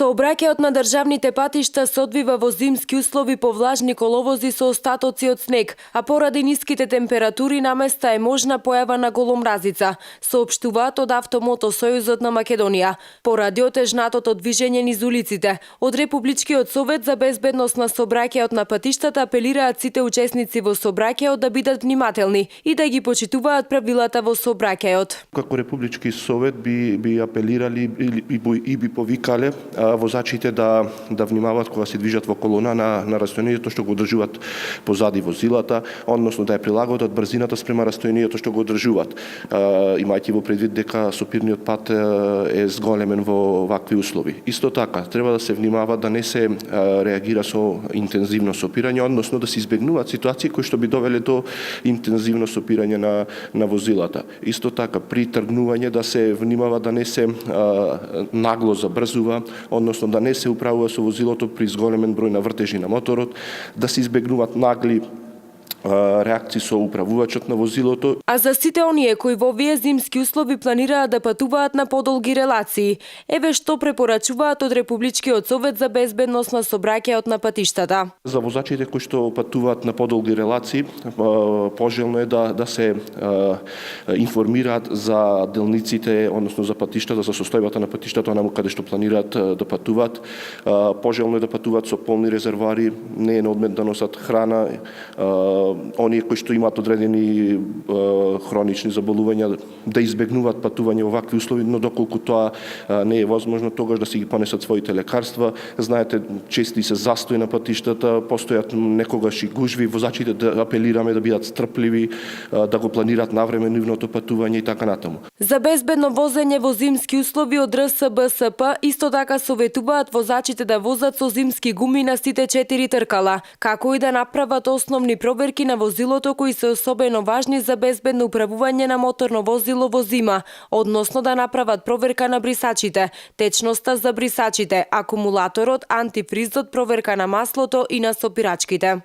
Сообраќајот на државните патишта се одвива во зимски услови по влажни коловози со остатоци од снег, а поради ниските температури наместа е можна појава на голомразица, соопштуваат од Автомотосојузот на Македонија. Поради отежнатото движење низ улиците, од Републичкиот совет за безбедност на сообраќајот на патиштата апелираат сите учесници во сообраќајот да бидат внимателни и да ги почитуваат правилата во сообраќајот. Како Републички совет би апелирали и би повикале возачите да внимаваат кога се движат во колона на растојанието што го одржуваат позади возилата, односно да ја прилагодат брзината спрема растојанието што го одржуваат, имајќи во предвид дека сопирниот пат е зголемен во вакви услови. Исто така, треба да се внимава да не се реагира со интензивно сопирање, односно да се избегнуваат ситуации кои што би довеле до интензивно сопирање на возилата. Исто така, при тргнување да се внимава да не се нагло забрзува, односно да не се управува со возилото при зголемен број на вртежи на моторот, да се избегнуваат нагли реакции со управувачот на возилото. А за сите оние кои во овие зимски услови планираат да патуваат на подолги релации, еве што препорачуваат од Републичкиот совет за безбедност на сообраќајот на патиштата. За возачите кои што патуваат на подолги релации, пожелно е да се информираат за делниците, односно за патиштата, за состојбата на патиштата онаму каде што планираат да патуваат. Пожелно е да патуваат со полни резервоари, не е на одмет да носат храна, оние кои што имаат одредени хронични заболувања да избегнуваат патување во вакви услови, но доколку тоа не е возможно, тогаш да си ги понесат своите лекарства. Знаете, чести се застои на патиштата, постојат некогаш и гужви, возачите да апелираме да бидат стрпливи, да го планираат навреме нивното патување и така натаму. За безбедно возење во зимски услови од РСБСП исто така советуваат возачите да возат со зимски гуми на сите 4 тркала, како и да направат основни проверки на возилото кои се особено важни за безбедно управување на моторно возило во зима, односно да направат проверка на брисачите, течноста за брисачите, акумулаторот, антифризот, проверка на маслото и на сопирачките.